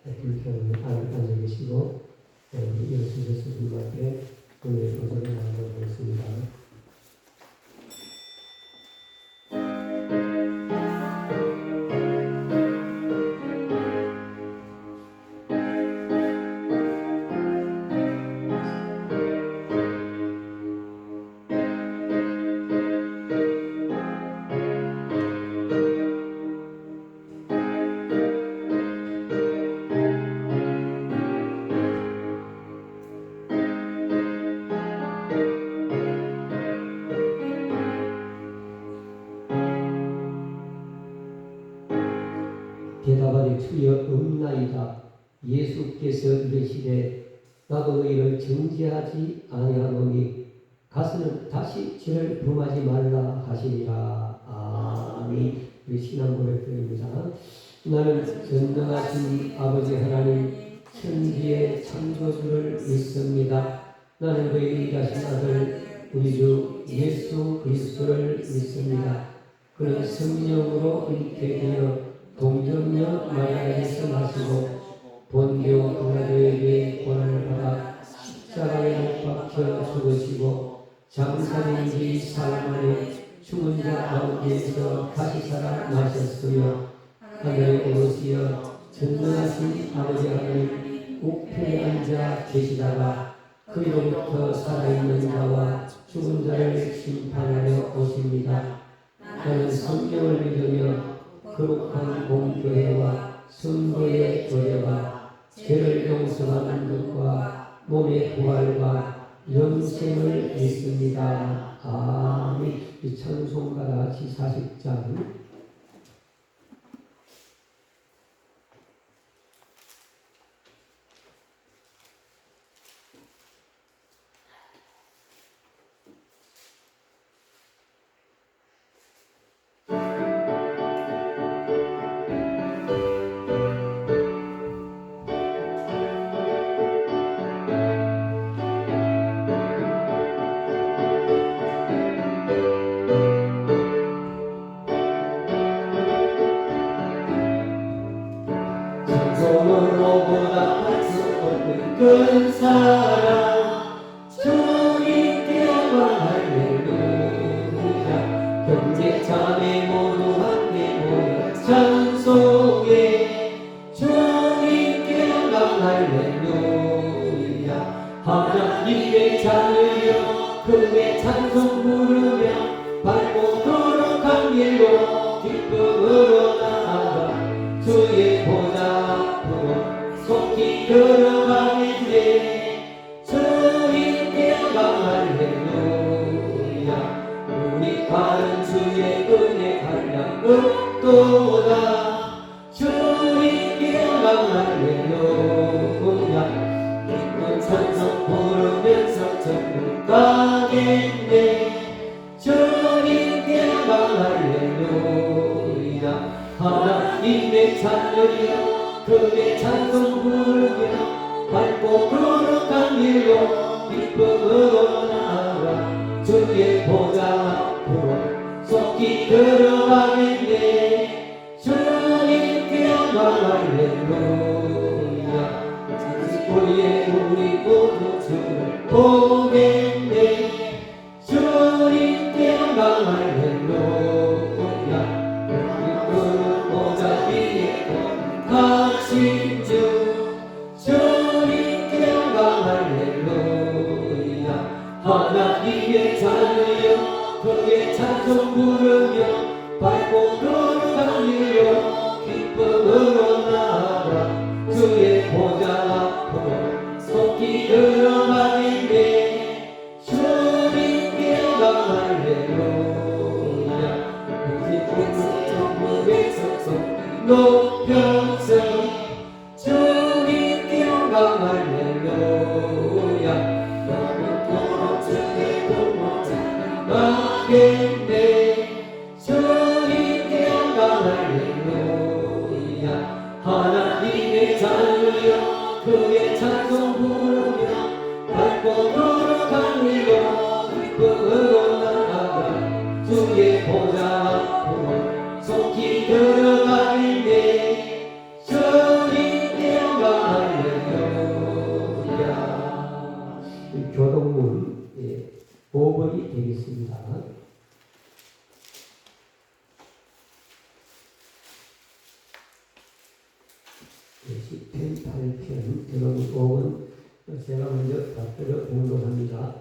불편히 앉아 계시고 이어서 예수님 앞에 오늘 도전을 나눠보겠습니다. 대답하되 주여 없나이다. 예수께서 이르시되 나도 너희를 정죄하지 아니하노니 가서는 다시 죄를 범하지 말라 하시니라. 아멘. 우리 신앙 고백드립니다. 나는 전능하신 아버지 하나님 천지의 창조주를 믿습니다. 나는 너희 일하신 아들 우리 주 예수 그리스도를 믿습니다. 그는 성령으로 잉태되어 동정녀 마리아에서 나시고 본교 빌라도에게 고난을 받아 십자가에 못 박혀 죽으시고 장사된 지 사흘 만에 죽은 자 가운데에서 다시 살아나셨으며 하늘에 오르시어 전능하신 아버지 하나님 우편에 앉아 계시다가 그리로부터 살아있는 자와 죽은 자를 심판하러 오십니다. 나는 성령을 믿으며 거룩한 공교회와 성도의 교회와 죄를 용서하는 것과 몸의 부활과 영생을 믿습니다. 아멘. 이 찬송가 다 같이 40장 손으로보다 할 수 없는 큰 사랑 주님께 영광 할렐루야. 형제 자매 모두 함께 모여 찬송해 주님께 영광 할렐루야. 하나님의 자녀여 그의 찬송 부르며 밝고 거룩한 길로 기쁨으로 나아가 주의 보좌 앞으로 속히 들어가겠네. 주님께 영광 할렐루야. 우리 발은 주의 은혜 한량 없도다. 주님께 영광 할렐루야. 기쁜 찬송 부르면서 천국 가겠네. 주님께 영광 할렐루야. 하나님의 자녀여 그의 찬송 부르며 밝고 거룩한 길로 기쁨으로 나아가 주의 보좌 앞으로 속히 들어가겠네. 주님께 영광 할렐루야. 우리의 우리 모두 주를 보겠네. 주님께 영광 할렐루야. 하신 주 주님께 영광 할렐루야. 하나님의 자녀여 그의 찬송 부르며 밝고 거룩한 길로 기쁨으로 나아가 주의 보좌 앞으로 속히 들어가겠네. 주님께 영광 할렐루야. 우리 천국의 성성 높여서 주님께 영광 할렐루야. 영원토록 주의 공로자 나겠네. 주님께 영광 할렐루야. 하나님의 자녀여 그의 찬송 부르며 밝고 거룩한 길로 기쁨으로 나아가 주의 보좌 앞으로 속히 들어가겠네. 주님께 10편 8편 여러분 5은 제가 먼저 받들어 봉독합니다.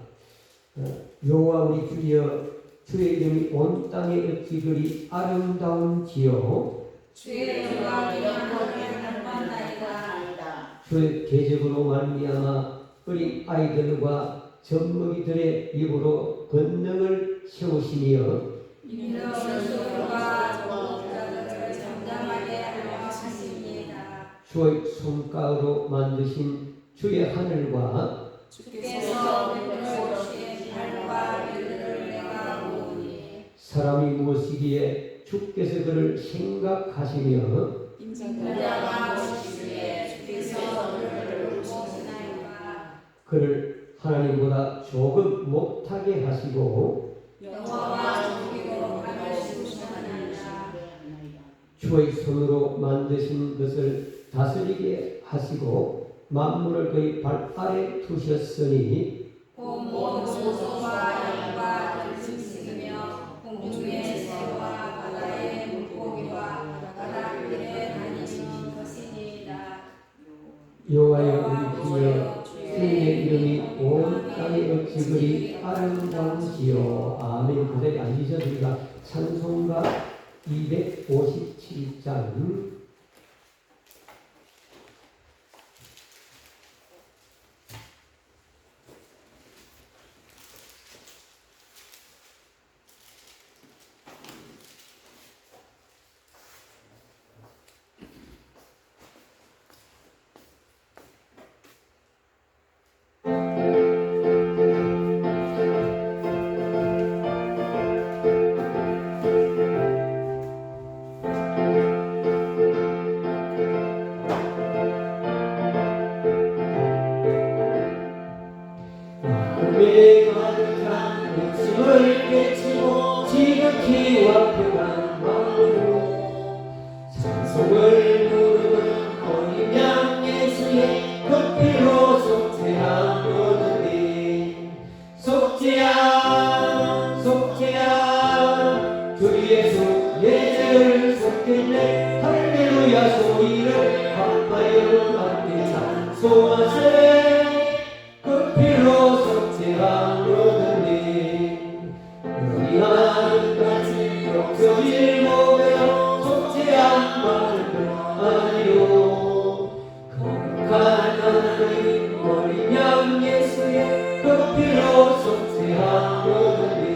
여호와 우리 주여 주의 이름이 온 땅에 어찌 그리 아름다운지요. 주의 영광이 영원히 한반나이다. 주의 계적으로 말미암아 어린 아이들과 젖먹이들의 입으로 권능을 세우시며 민족과 적국자들을 잠잠하게 하시니이다. 주의 손가락으로 만드신 주의 하늘과 주께서 베풀어주신 달과 별들을 내가 보니 사람이 무엇이기에 주께서 그를 생각하시며 인자가 무엇이기에 주께서 그를 보시나이까. 그를 하나님보다 조금 못하게 하시고 영화와 주기로 하시옵나이다. 주의 손으로 만드신 것을 다스리게 하시고 만물을 그의 발 아래 두셨으니 봄 소소와 양과 들숨쉬며 공중의 새와 바다의 물고기와 바닷길에 다니는 것이니이다. 여호와여 우리 주여 주의 이름이 온 땅에 어찌 그리 아름다운지요. 아멘. 그대로 앉으셔서 우리가 찬송가 257장 마음에 가득한 웃음을 깨치고 지극히와 평안 마음으로 찬송을 부르는 어린 양 예수의 그 피로 속죄하노니 속죄야 속죄야 주 예수 내 죄를 속겠네 할렐루야 소리를 바빠요 함께 찬송하세 그 피로 속죄하노니 우리 하늘같이 욕설일 못하여 속죄한 말을 아니요 거룩한 하나님 어린 양 예수의 그 피로 속죄하노니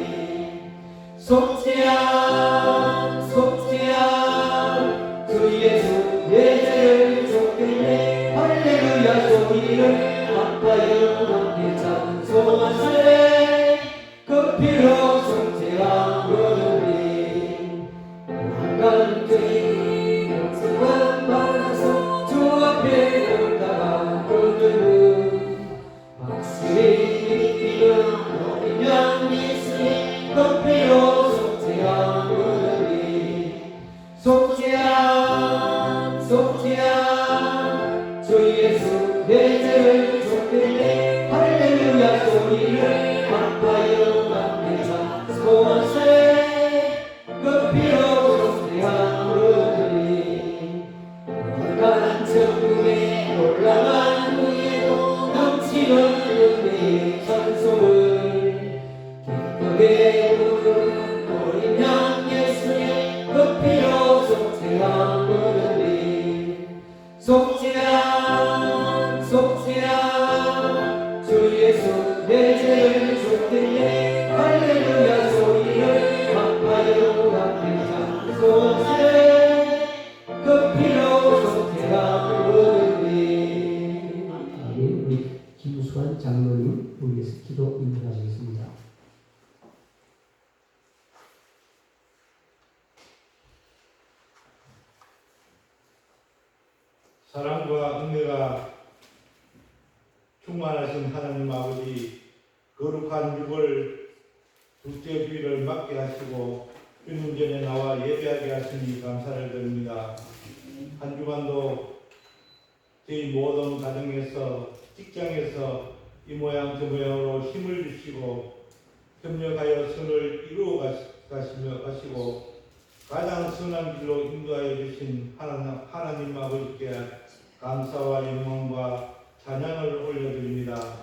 속죄한 속죄한 주 예수 내 죄를 줬겠네 할렐루야 소리를 아빠여 함께 찬송하세 그 피로 속죄하노니 왕관들이 영성만 받아서 주 앞에 올라간 그들은 확실히 믿기는 어린 양 예수의 그 피로 속죄하노니 속죄한 속죄한 주 예수 내 죄를 줬겠네 할렐루야 소리를 아빠여 함께 찬송하세 그 피로 속죄하노니 왕관 천국에 올라간 후에도 넘치는 은혜의 찬송을 기쁘게 부르는 어린 양 예수의 그 피로 속죄하노니 속죄한 속죄한 주 예수 내 죄를 줬기에 할렐루야 소리를 아빠여 함께 찬송하세 그 피로 속죄하노니 아멘. 우리 김수환 장로님 우리에서 기도 인도하시겠습니다. 사랑과 은혜가 충만하신 하나님 아버지, 거룩한 6월 둘째 주일을 맞게 하시고 주님 전에 나와 예배하게 하시니 감사를 드립니다. 한 주간도 저희 모든 가정에서 직장에서 이 모양 저 모양으로 힘을 주시고 협력하여 선을 이루어 가시고 가장 선한 길로 인도하여 주신 하나님 아버지께 감사와 영광과 찬양을 올려드립니다.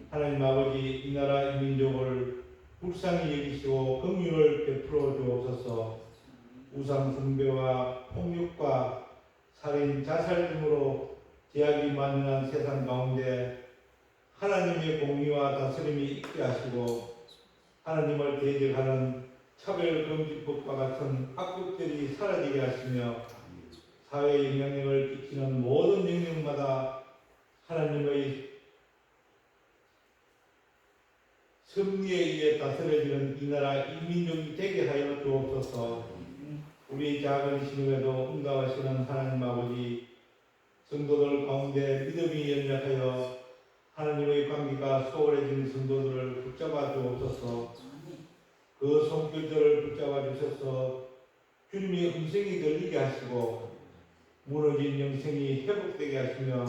하나님 아버지, 이 나라 이 민족을 불쌍히 여기시고 긍휼을 베풀어 주옵소서. 우상 숭배와 폭력과 살인, 자살 등으로 제약이 만연한 세상 가운데 하나님의 공의와 다스림이 있게 하시고 하나님을 대적하는 차별금지법과 같은 악법들이 사라지게 하시며 사회에 영향력을 끼치는 모든 영역마다 하나님의 섭리에 의해 다스려지는 이 나라 이 민족이 되게 하여 주옵소서. 우리 작은 신임에도 응답하시는 하나님 아버지, 성도들 가운데 믿음이 연약하여 하나님의 관계가 소홀해진 성도들을 붙잡아 주옵소서. 그 손길들을 붙잡아 주셔서 주님의 음성이 들리게 하시고 무너진 영생이 회복되게 하시며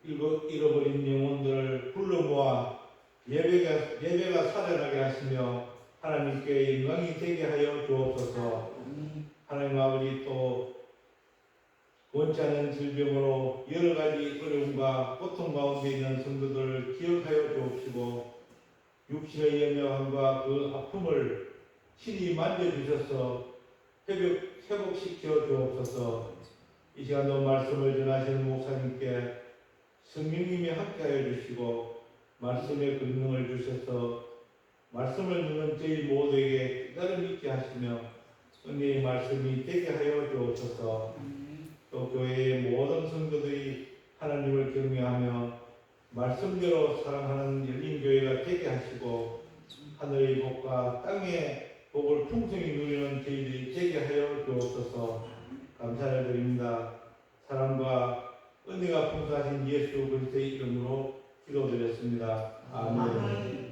잃어버린 영혼들을 불러 모아 예배가 살아나게 하시며 하나님께 영광이 되게 하여 주옵소서. 하나님 아버지, 또 원치 않은 질병으로 여러 가지 어려움과 고통 가운데 있는 성도들을 기억하여 주옵시고 육신의 연약함과 그 아픔을 친히 만져주셔서 회복시켜 주옵소서. 이 시간도 말씀을 전하시는 목사님께 성령님이 함께하여 주시고 말씀의 권능을 주셔서 말씀을 듣는 저희 모두에게 깨달음 있게 하시며 은혜의 말씀이 되게 하여 주옵소서. 또 교회의 모든 성도들이 하나님을 경외하며 말씀대로 사랑하는 열린 교회가 되게 하시고 하늘의 복과 땅의 복을 풍성히 누리는 저희들이 되게 하여 주옵소서. 감사를 드립니다. 사랑과 은혜가 풍성하신 예수 그리스도의 이름으로 기도드렸습니다. 아멘. 아멘.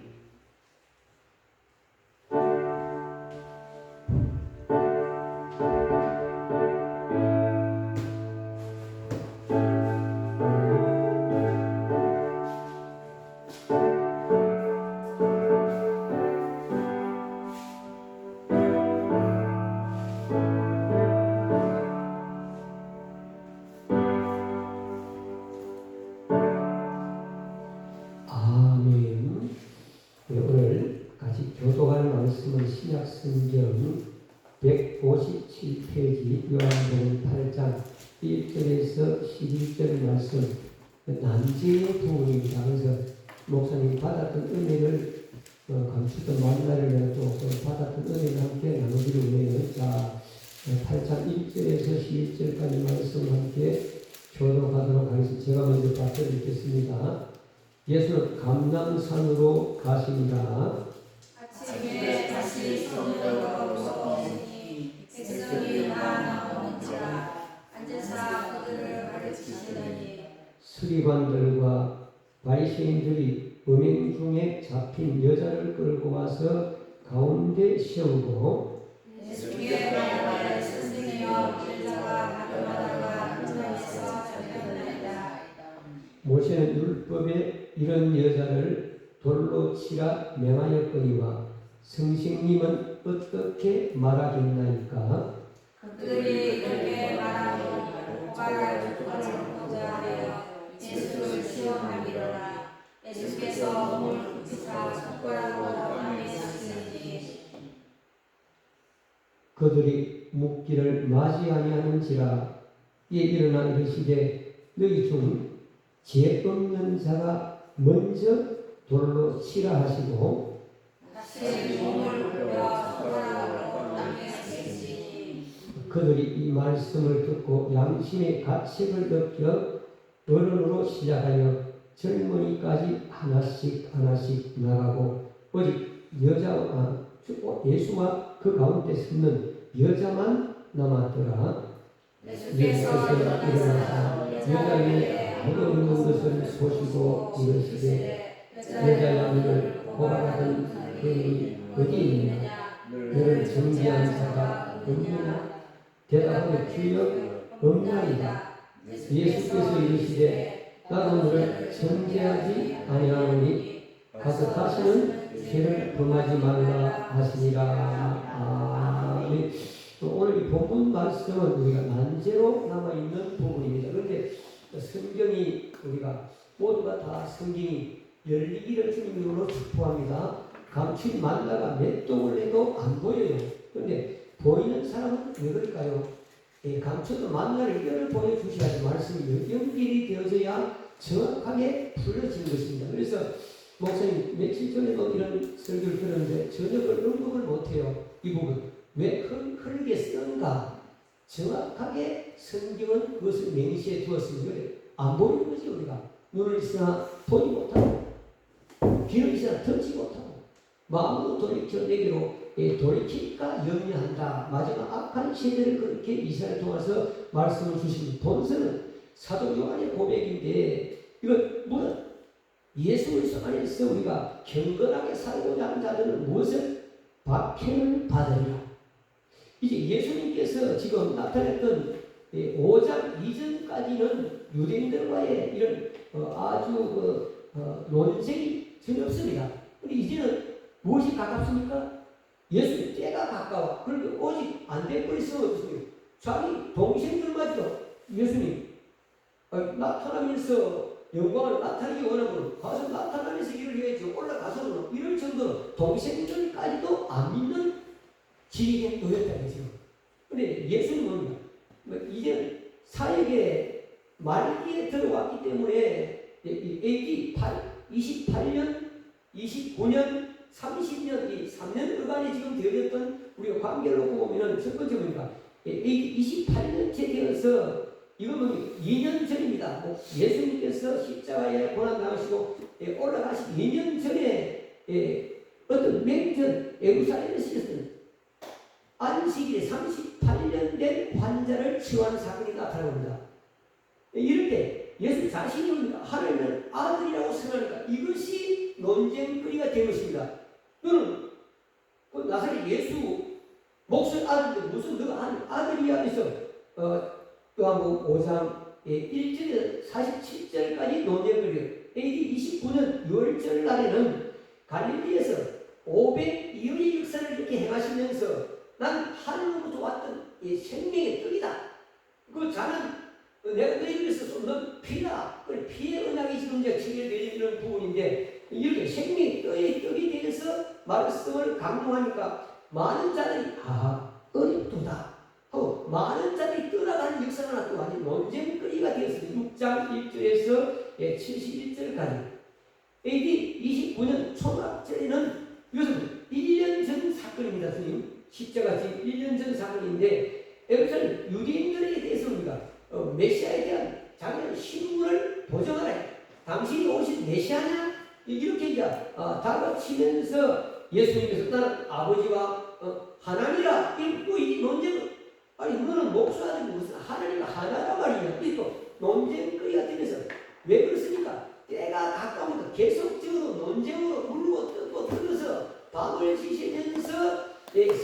오늘 같이 교독할 말씀은 신약성경 157페이지 요한복음 8장 1절에서 11절 말씀, 난제의 부분입니다. 그래서 목사님 받았던 은혜를 감추던 만나를 내가 또 받았던 은혜를 함께 나누기로 해요. 자, 8장 1절에서 11절까지 말씀을 함께 교독하도록 하겠습니다. 제가 먼저 받쳐 읽겠습니다. 예수는 감람산으로 가십니다. 아침에 다시 성령으로 오시니 백성이 나오는지라 앉으사 그들을 가르치시더니 서기관들과 바리새인들이 음행 중에 잡힌 여자를 끌고 와서 가운데 세우고 예수께 말하되 선생이여 여자가 가늠하다가 현장에서 잡혔나이다. 모세는 율법에 이런 여자를 돌로 치라 명하였거니와 선생님은 어떻게 말하겠나이까? 그들이 이렇게 말하고 오빠를 죽어놓고자 하여 예수를 시험하기로라. 예수께서 몸을 굽히사 손가락으로 땅에 치시니 그들이 묻기를 맞이 아니하는지라. 이에 일어나 이르시되 너희 중 죄 없는 자가 먼저 돌로 치라 하시고 다시 몸을 굽혀 손가락으로 땅에 치시니 그들이 이 말씀을 듣고 양심의 가책을 느껴 어른으로 시작하여 젊은이까지 하나씩 나가고 오직 예수와 그 가운데 섰는 여자만 남았더라. 예수께서 일어나사 여자의 아무 없는 것을 보시고 이르시되 여자 양을 고발하던 그이 어디 있느냐? 너를 정죄한 자가 없느냐? 대답하되 주여 없나이다. 예수께서 이르시되 나도 너를 정죄하지 아니하노니 가서 다시는 죄를 범하지 말라 하시니라. 아멘. 오늘 이 본문 말씀은 우리가 난제로 남아있는 부분입니다. 그런데 성경이 우리가 모두가 다 성경이 열리기를 주님으로 축복합니다. 감춘 만나가 몇 동을 해도 안 보여요. 그런데 보이는 사람은 왜 그럴까요? 감춘 만나를 열을 보여주셔야지 말씀이 연결이 되어져야 정확하게 풀어지는 것입니다. 그래서 목사님 며칠 전에도 이런 설교를 들었는데 전혀 언급을 못해요. 이 부분 왜 흐르게 쓰는가? 정확하게 성경은 그것을 맹시해 두었습니다. 안 보이는 거지. 우리가 눈을 있으나 보지 못하고 귀를 있으나 듣지 못하고 마음으로 돌이켜 내게로 돌이키니까 염려한다. 마지막 악한 세대를 그렇게 이사를 통해서 말씀을 주신 본서는 사도 요한의 고백인데 이건 뭐는 예수 그리스도 안에서 우리가 경건하게 살고자 하는 자들은 무엇을 박해를 받으리라. 이제 예수님께서 지금 나타냈던 5장 이전까지는 유대인들과의 이런 아주 논쟁이 전혀 없습니다. 근데 이제는 무엇이 가깝습니까? 예수님 때가 가까워. 그런데 오직 안 되고 있으면 어떻습니까? 자기 동생들마저도 예수님 나타나면서 영광을 나타내기 원하면 가서 나타나면서 일을 해야지 올라가서는 이럴 정도로 동생들까지도 안 믿는 지리에 놓였다는 거죠. 그런데 예수님은 이제 사역의 말기에 들어왔기 때문에 AD 28년, 29년, 30년, 이 3년 그간에 지금 되어졌던 우리가 관계를 놓고 보면은 첫 번째 보니까 AD 28년째 되어서 이거는 2년 전입니다. 예수님께서 십자가에 고난당하시고 올라가신 2년 전에 어떤 맹전 예루살렘에서 있었던 안식일에 38년 된 환자를 치유한 사건이 나타납니다. 이럴 때 예수 자신이 하나님은 아들이라고 선언하니까 이것이 논쟁거리가 된 것입니다. 너는 그 나사렛 예수 목숨 아들인데 무슨 너가 하는 아들이야 해서 요한복음 5장 1절에서 47절까지 논쟁거리예요. AD 29년 6월절 날에는 갈릴리에서 500여의 역사를 이렇게 행하시면서 난 하늘로부터 왔던 이 생명의 떡이다. 그 자는 내가 너희 위해서 쏟는 피다. 피의 언약이 지금 이제 체결되는 부분인데 이렇게 생명의 떡이 대해서 말씀을 강조하니까 많은 자들이 어렵도다 하고 많은 자들이 떠나가는 역사가 나타나고 완전 논쟁거리가 되었습니다. 6장 1절에서 71절까지 AD 29년 초막절에는 이것은 1년 전 사건입니다. 스님 십자가 지금 1년 전 사건인데 여기서는 유대인들에 대해서 우리가 메시아에 대한 자기의 신분을 보정하라. 당신이 오신 메시아냐? 이렇게 이제 다가치면서 예수님께서 나는 아버지와 하나님이라 이 논쟁은 아니 너는 목수하는 무슨 하나님과 하나란 말이냐. 이 또 논쟁거리가 되면서 왜 그렇습니까? 때가 가까우니까 계속적으로 논쟁으로 물고 뜯고 뜯어서 밤을 지시면서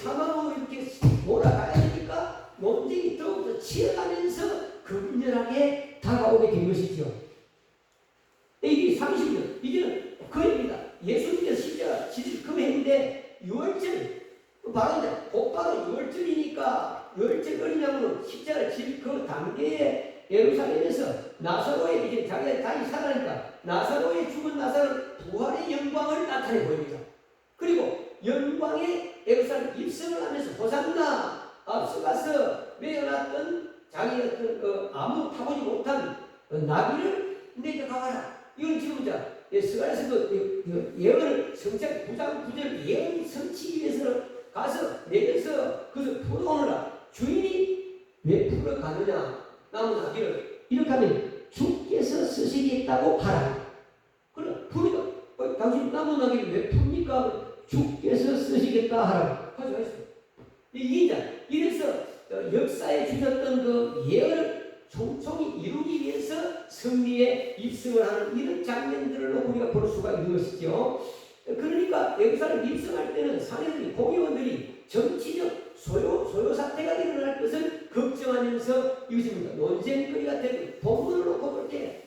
사망으로 이렇게 몰아가야 되니까 논쟁이 더욱더 치열하면서 극렬하게 다가오게 된 것이죠. AD 30년 이제는 그입니다. 예수님께서 십자가 금했는데 6월절 바로 이제 곧바로 6월절이니까 6월절 어리냐면 십자가를 질 그 단계에 예루살렘에서 나사로의 이제 자기가 다시 살아나니까 나사로의 죽은 나사로는 부활의 영광을 나타내 보입니다. 그리고 영광의 예루살렘 입성을 하면서 호산나 앞서가서 메어놨던 자기 어떤 아무 타보지 못한 나귀를 내려가라. 이건 지금 스가랴서도 예언을 성취하기 9장 9절 예언 성취하기 위해서 가서 내려서 그것을 풀어오느라 주인이 왜 풀어가느냐 나무 나귀를 이렇게 하면 주께서 쓰시겠다고 하라. 그래 풀니까 당신 나무 나귀를 왜 풉니까? 주께서 쓰시겠다 하라고 가져가셨어요. 이래서 역사에 주셨던 그 예언을 총총히 이루기 위해서 승리에 입성을 하는 이런 장면들로 우리가 볼 수가 있는 것이죠. 그러니까 예루살렘 입성할 때는 사내들이 공의원들이 정치적 소요 사태가 일어날 것을 걱정하면서 이것입니다. 논쟁거리가 되고 본문을 놓고 볼 때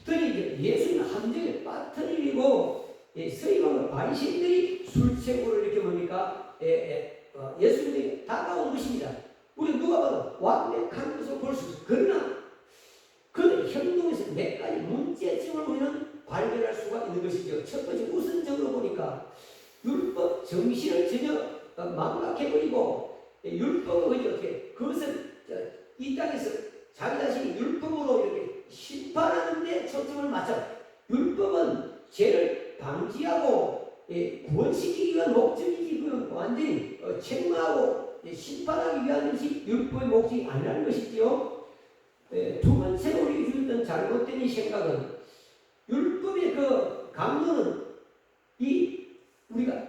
특히 예수님 함정에 빠뜨리고 서기관과 바리새인들이 술책으로 이렇게 뭡니까 예수님에게 다가온 것입니다. 행동에서 몇 가지 문제점을 우리는 발견할 수가 있는 것이죠. 첫 번째 우선적으로 보니까 율법 정신을 전혀 망각해버리고 율법은 어떻게 그것을 이 땅에서 자기 자신이 율법으로 이렇게 심판하는데 초점을 맞춰. 율법은 죄를 방지하고 구원시키기 위한 목적이지 그건 완전히 책망하고 심판하기 위한 것이 율법의 목적이 아니라는 것이지요. 두 번째로 우리 주었던 잘못된 이 생각은 율법의 그 강론은 이 우리가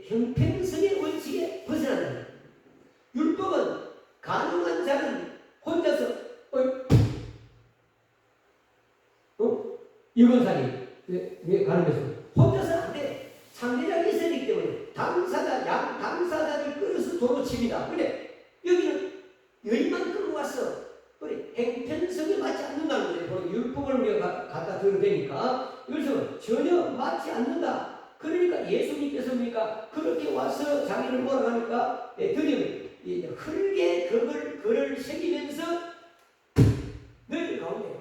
형평성의 원칙에 벗어난다. 율법은 가능한 자는 혼자서 이건사님 왜 가는 것은 혼자서 안 돼. 상대자가 있어야 되기 때문에 당사자를 끌어서 도로 칩니다. 근데 여기는 여인만 끌고 왔어. 그래 행편성에 맞지 않는다는 거예요. 율법을 우리가 갖다 들어야 되니까 이것은 전혀 맞지 않는다. 그러니까 예수님께서 뭡니까 그렇게 와서 자기를 몰아가니까 드디어 흙에 그를 새기면서 너희들 가운데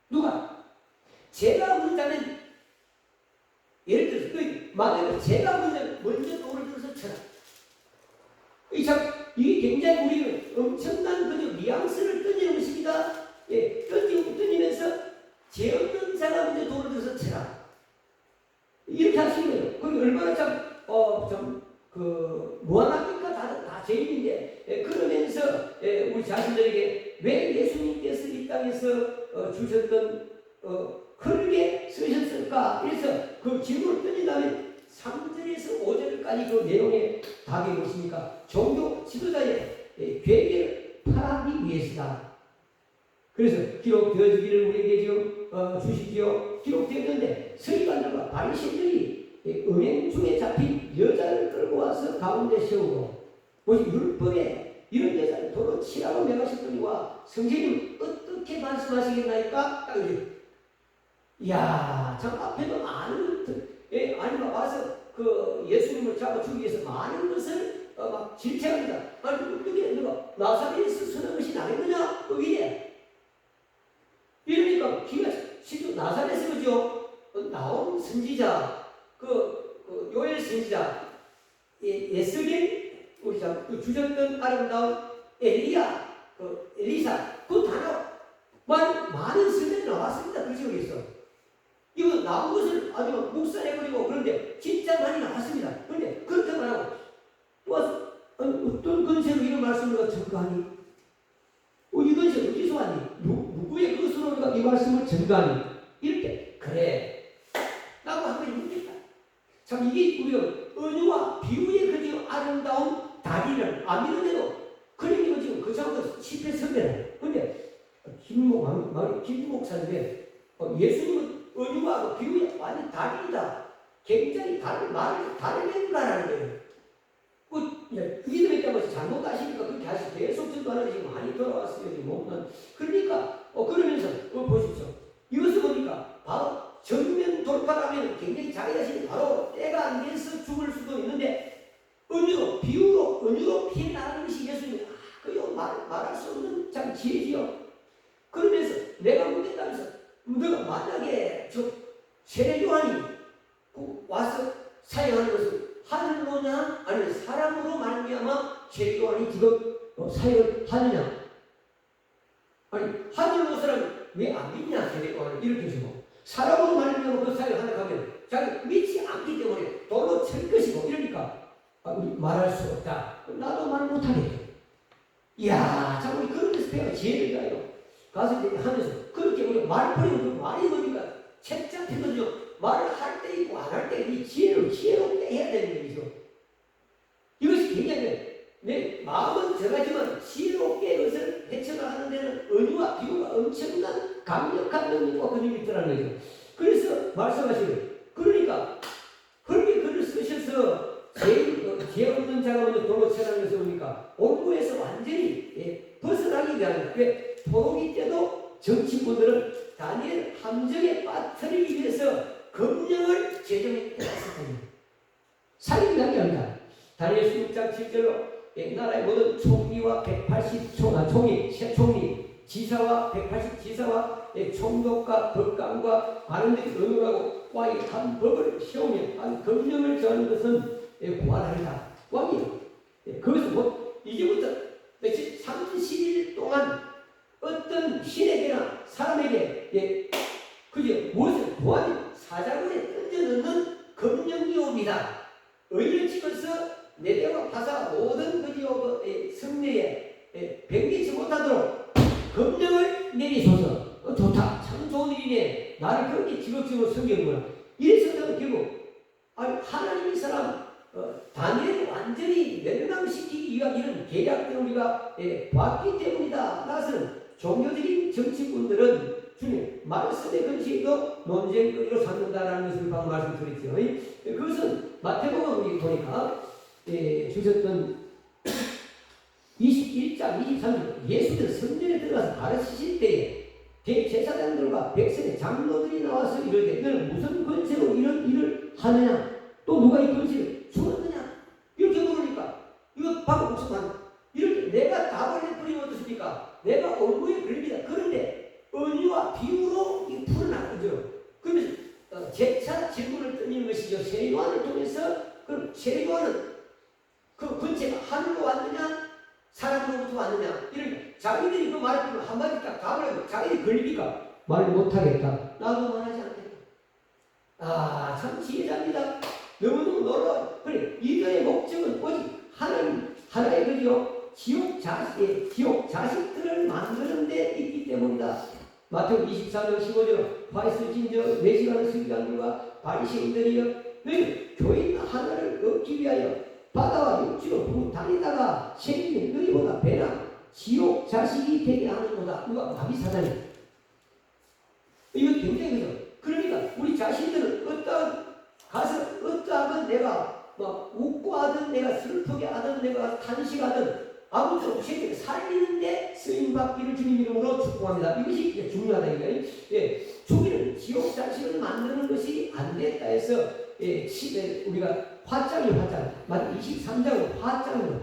누가 제가 없는 자는 예를 들어서 너희 만약에 제가 먼저 돌을 들어서 쳐라. 이게 굉장히 우리는 엄청난 그저 뉘앙스를 던지는 것입니다. 던지면서 죄 없는 자가 먼저 돌을 들어서 쳐라. 이렇게 하시는 거예요. 그게 얼마나 무한합니까? 다 죄인인데, 그러면서 우리 자신들에게 왜 예수님께서 이 땅에서 주셨던 흙에 쓰셨을까? 그래서 그 질문을 던진 다음에 3절에서 5절까지 그 내용에 답이 무엇입니까? 종교 지도자의 괴계를 파하기 위해서다. 그래서 기록되어지기를 우리에게 지금 주시지요. 기록되었는데 서기관들과 바리새인들이 은행 중에 잡힌 여자를 끌고 와서 가운데 세우고 뭐지 율법에 이런 여자를 도로 치라고 명하셨더니와 성경님 어떻게 말씀하시겠나이까? 딱 이래. 이야 참 앞에도 많은 아니면 와서 그 예수님을 잡아 주기 위해서 많은 것을 막 질책합니다. 아니 어떻게 누가 나사렛에서 선한 것이 나겠느냐? 그 위에 이러니까 기가 실제 나사렛에서 그죠? 나온 선지자 그 요엘 선지자 예스겔 우리 주셨던 아름다운 엘리야 엘리사 그 단어 많은 선지자들이 나왔습니다. 그 지역에서 이거 나온 것을 아주 묵살해버리고 그런데 진짜 많이 나왔습니다. 그런데 그렇게 말하고 또 와서 어떤 근세로 이런 말씀을 전가하니 이것이 어디서 왔니? 누구의 것으로 우리가 이 말씀을 전가하니? 이렇게 그래 라고 한 번에 묻겠다. 참 이게 우리가 은유와 비유의 그 아름다운 다리를 안 믿는데도 그림이 지금 그 장도 집회선배라. 그런데 김 목사인데 예수님은 은유와 비유의 완전 다리이다. 굉장히 말을 다르게라는 거예요. 이들에 있다고 잘못 아시니까 그렇게 하시고 계속 전도하는 게 지금 많이 돌아왔어요. 지금 그러니까 그러면서 보십시오. 이것을 보니까 바로 전면 돌파라면 굉장히 자기 자신이 바로 때가 안 돼서 죽을 수도 있는데 비유로 피해 나가는 것이 예수님 그요 말할 수 없는 참 지혜지요. 그러면서 내가 묻겠다면서 너가 만약에 세례 요한이 와서 사역하는 것을 하늘로냐 아니면 사람으로 말미암아 세례 요한이 지금 사역을 하느냐? 아니 하늘로 사람 왜 안 믿냐 세례 요한을 이렇게 주고 사람으로 말미암아 그 사역을 하려 하면 자기 믿지 않기 때문에 돌로 칠 것이고 이러니까 말할 수 없다. 나도 말 못하겠다. 이야 참 우리 그런 데서 배워 지혜를 가요. 가서 하면서 그렇게 우리 말버리고 말이 보니까 책 잡히거든요. 말을 할 때 있고 안 할 때 이 지혜롭게 해야 되는 얘기죠. 이것이 굉장히 내 마음은 저가지만 지혜롭게 이것을 헤쳐나가는 데는 은유와 비유가 엄청난 강력한 능력과 근육이 있더라는 거죠. 그래서 말씀하시는 그러니까 흙에 글을 쓰셔서 죄 없는 자가 먼저 돌로 쳐라는 것을 보니까 온고에서 완전히 벗어나기 위한 왜 포로기 때도 정치꾼들은 다니엘 함정에 빠뜨리기 위해서 검령을 제정했다는 사기를 하게 합니다. 다니엘 16장 7절로 나라의 모든 총리와 180총리 지사와 180 지사와 총독과 법관과 많은들이 의논하고 왕이 한 법을 세우며 한 검령을 정하는 것은 고안하리라. 왕이 거기서 뭐 이제부터 30일 동안 어떤 신에게나 사람에게 그저 무엇을 도와줄 사자굴에 던져넣는 검령이옵니다. 의를 찍어서 내대와 파사 모든 그지요 성내에 변기치 못하도록 검령을 내리소서. 좋다. 참 좋은 일이네. 나를 그렇게 지극지로 섬기는구나. 이래서 결국 하나님의 사람 다니엘을 완전히 멸망시키기 위한 이런 계략들을 우리가 봤기 때문이다. 나서는 종교적인 정치꾼들은 주님 말씀의 근시도 논쟁거리로 삼는다라는 것을 방금 말씀드렸죠. 그것은 마태복음 우리 보니까 주셨던 21장 23절 예수께서 성전에 들어가서 가르치실 때에 대제사장들과 백성의 장로들이 나와서 이르되 너는 무슨 권세로 이런 일을 하느냐, 또 누가 이 권세를 주었느냐, 이렇게 물으니까 이거 방금 복습한 이렇게 내가 답을 해버리면 어떻습니까? 내가 얼굴에 걸립니다. 그런데 은유와 비유로 풀어나가죠. 그러면서 재차 질문을 던지는 것이죠. 세례요한을 통해서 그럼 세례요한은 그 권세가 하늘로 왔느냐 사람으로부터 왔느냐, 이런 자기들이 그 말을 듣고 한마디 딱 답을 하고 자기들이 걸리니까 말을 못하겠다. 나도 말하지 않겠다. 참 지혜자입니다. 너무너무 놀라워요. 그래, 이들의 목적은 오직 하나의 그죠 지옥 자식들을 만드는 데 있기 때문이다. 마태복음 24장 15절 바리새인 진저 외식하는 서기관들과 바리새인들이여 너희 교인 하나를 얻기 위하여 바다와 육지로 두고 다니다가 생긴 너희보다 배나 지옥 자식이 되게 하는도다. 누가 마귀사단이. 이거 굉장히 그죠. 그러니까 우리 자신들은 어떠하든 내가 막 웃고 하든 내가 슬프게 하든 내가 탄식하든 아무쪼록 새끼를 살리는데 쓰임받기를 주님 이름으로 축복합니다. 이것이 중요하다 이거예요. 죽이는 지옥 자식을 만드는 것이 안 됐다 해서 우리가 화장이 맞아 23장은 화장으로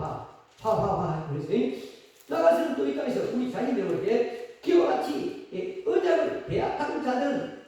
그랬어요. 나가서는 또 이 땅에서 우리 자신들 볼 때 그와 같이 언약을 배약한 자들은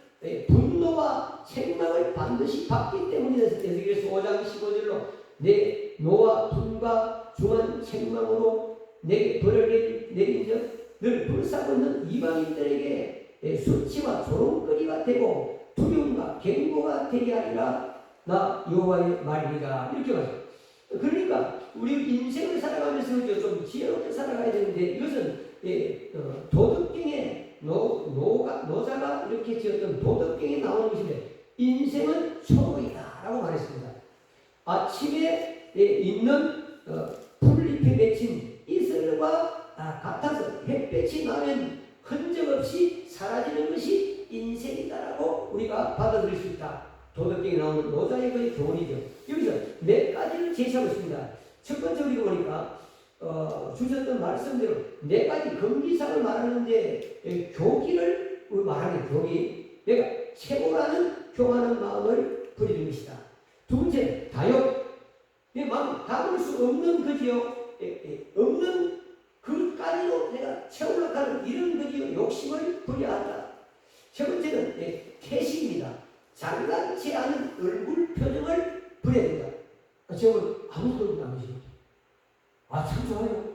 분노와 책망을 반드시 받기 때문이다. 에스겔서 5장 15절로 내 노와 분과 중한 책망으로 내게 벌을 내린 적 늘 불사고는 이방인들에게 수치와 조롱거리가 되고 두려움과 경고가 되게 하리라. 나 여호와의 말이다. 이렇게 말해요. 그러니까 우리 인생을 살아가면서 좀 지혜롭게 살아가야 되는데 이것은 도덕경에 노자가 이렇게 지었던 도덕경에 나오는 것인데 인생은 초록이다 라고 말했습니다. 아침에 있는 풀잎에 맺힌 이슬과 같아서 햇볕이 나면 흔적 없이 사라지는 것이 인생이다라고 우리가 받아들일 수 있다. 도덕경에 나오는 노자의 그 교훈이죠. 여기서 네 가지를 제시하고 있습니다. 첫 번째 우리가 보니까 주셨던 말씀대로 네 가지 금기사를 말하는데 교기를 말하는 교기, 내가 최고라는 교만한 마음을 버리는 것이다. 두 번째 다욕, 내 마음 담을 수 없는 거지요. 없는 그까지로 내가 채우려고 하는 이런 거지요. 욕심을 버려야 한다. 세 번째는 태식입니다. 장난치 않은 얼굴 표정을 버려야 된다. 저는 아무것도 안 하시죠. 참 좋아요.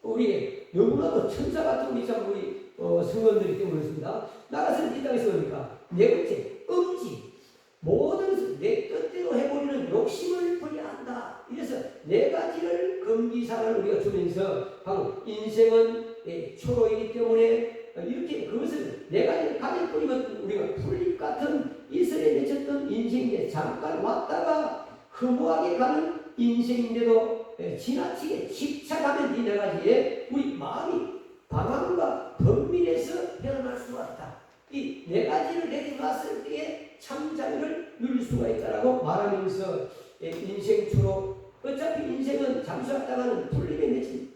우리 너무나도 천사 같은 우리 참 우리 성원들이 때문에 그렇습니다. 나가서 이 땅에서 그러니까 네 번째 음지, 모든 것을 내 뜻대로 해버리는 욕심을 버려야 한다. 이래서 네 가지를 금기사를 우리가 주면서 바로 인생은 초로이기 때문에 이렇게 그것을 네 가지를 가져버리면 우리가 풀잎 같은 이슬에 맺혔던 인생에 잠깐 왔다가 허무하게 가는 인생인데도 지나치게 집착하면 이 네 가지에 우리 마음이 방황과 번민에서 헤어날 수가 있다. 이 네 가지를 내려놨을 때에 참 자유를 누릴 수가 있다라고 말하면서 인생 초로 어차피 인생은 잠시 왔다가는 풀잎에 맺힌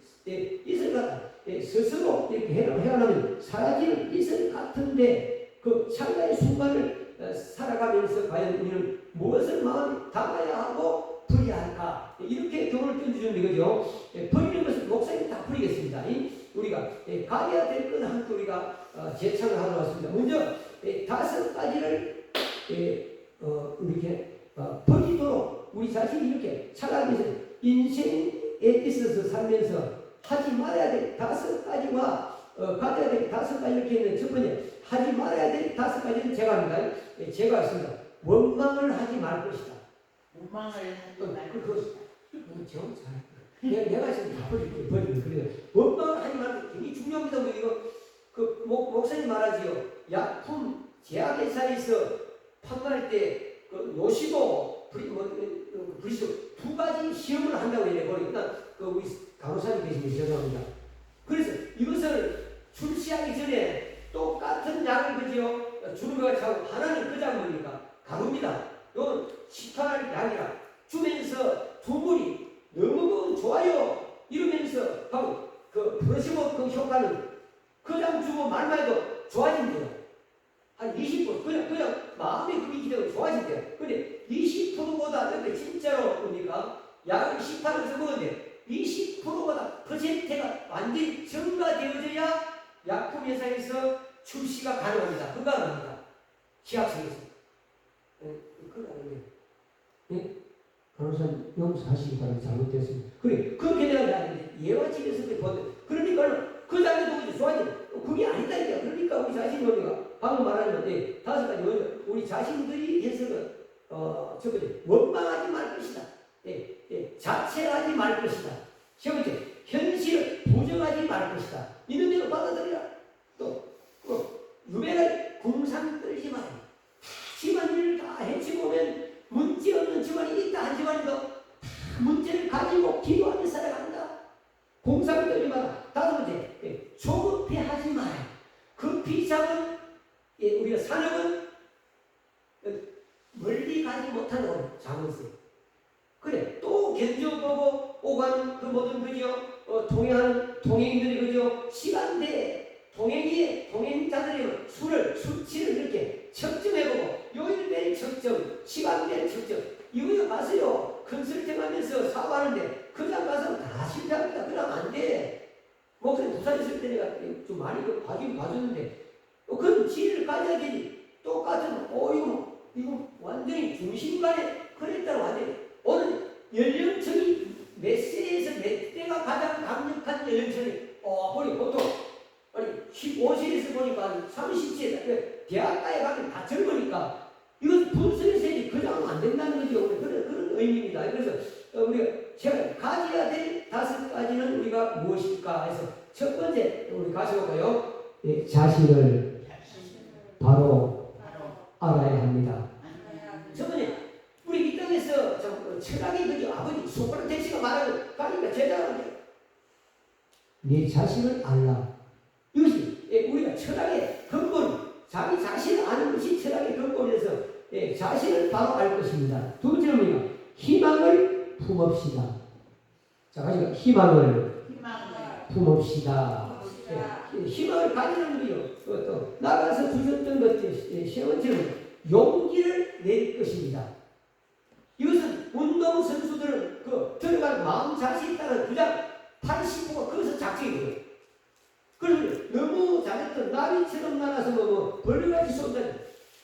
이슬 같다. 스스로 이렇게 헤어나면 사라지는 이슬 같은데 그 창자의 순간을 살아가면서 과연 우리는 무엇을 마음에 담아야 하고 버려야 할까? 이렇게 교훈을 던져주는 거죠. 버리는 것은 목사님이 다 버리겠습니다. 우리가 가져야 될 것 함께 우리가 제창을 하러 왔습니다. 먼저 5가지를 이렇게 버리도록 우리 자신이 이렇게 살아가면서 인생에 있어서 살면서 하지 말아야 될 5가지와 가져야 될 5가지 이렇게 있는 첫 번째 하지 말아야 될 5가지는 제가 합니다. 제가 했습니다. 원망을 하지 말 것이다. 원망을 하지 말 것이다. 내가 지금 다 버리는 그래요. 원망을 하지 말고 굉장히 중요합니다. 우리 이거 그 목사님 말하지요. 약품 제약의 사이에서 판단할 때그 요시도 브리시도 2가지 시험을 한다고 얘기해 버리니까 그 우리 간호사님 계시면 죄송합니다. 그래서 이것을 출시하기 전에 똑같은 약을 그지요 주는 것 같이 하고 하나는 그장 뭡니까 가루입니다. 이건 시판할 약이라 주면서 두물이 너무 좋아요 이러면서 하고 그 플라시보 그 효과는 그냥 주고 말만 해도 좋아진대요. 한 20% 그냥 마음의 금이 기대고 좋아진대요. 근데 20%보다 진짜로 뭡니까 약을 시판을 써보는데 20%보다 퍼센트가 완전히 증가되어져야 약품 회사에서 출시가 가능합니다. 건강합니다. 시약청에서. 그건 아니에요. 간호사님 용서하시기 바랍니다. 잘못됐습니다. 그래 그렇게 내가 예와 집에서 보는 그러니까 그 장면도 좋아지고 그게 아니다니까. 그러니까 우리 자신이 뭡니까 방금 말하는 건데 5가지 먼저 우리 자신들이 해석은 첫 번째 원망하지 말 것이다. 자책하지 말 것이다. 세 번째 현실을 부정하지 말 것이다. 있는 대로 받아들이라. 또 유배를 궁상 떨지 마라. 집안일을 다 해치보면 문제 없는 집안이 있다 한 집안이도 문제를 가지고 기도하며 살아간다. 공상 떨지 마라. 5번째 조급해하지 마라. 급히 잡은 우리가 산업은 멀리 가지 못하는 자문세. 그래 또 견뎌보고 오가는 그 모든 그죠 동행하는 동행들이 그죠 시간대 동행자들이 수치를 이렇게 측정해보고 요일별 측정 시간별 측정 이거 가세요. 컨설팅하면서 사고하는데 그냥 가서 다 실패합니다. 그러면 안 돼. 목사님 부산 있을 때 내가 좀 많이 봐줬는데 그런 지혜를 가져야 되지. 똑같은 이거 완전히 중심간에 그랬다는 완전히 오늘 연령층이 몇 세에서 몇 대가 가장 강력한 연령층이 우리 보통 15세에서 보니까 30세 대학가에 가면 다 젊으니까 이것은 분석해서 해야지 그냥 안 된다는 거죠. 그런 의미입니다. 그래서 우리가 제가 가져야 될 5가지는 우리가 무엇일까 해서 첫 번째 우리 가져볼까요? 자신을 바로 알아야 합니다. 첫 번째 우리 이 땅에서 철학의 그죠 아버지 소크라테스가 말하는 가니까 제자한테 네 자신을 알라. 이것이 우리가 철학의 근본 자기 자신을 아는 것이 철학의 근본에서 자신을 바로 알 것입니다. 두 번째는 희망을 품읍시다. 자, 가지고 희망을 품읍시다. 희망을 가지는 거요. 또 나가서 주셨던 것들 세 번째는 용기를 낼 것입니다. 이것은 운동선수들은 들어간 마음 자신에 따른 그냥 80%가 거기서 작정이거든요. 그래서 너무 잘했던 나비처럼 날아서 벌레같이 쏜다니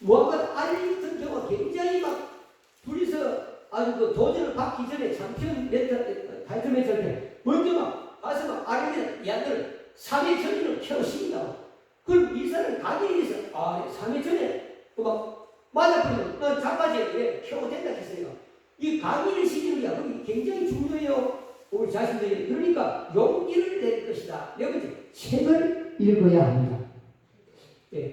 무화과 알리 같은 경우가 굉장히 막 둘이서 아주 도전을 받기 전에 챔피언 타이틀 매치 할 때 먼저 막 가서 막 아래면 얘들 3회 전을 켜십니다. 그럼 이 사람 가기에 의해서 3회 전에 막 맞아버리면 난 자빠지 왜 켜고 된다 했으니까 이 강의를 시키는 게 그게 굉장히 중요해요. 우리 자신들이. 그러니까 용기를 낼 것이다. 네 번째 책을 읽어야 합니다.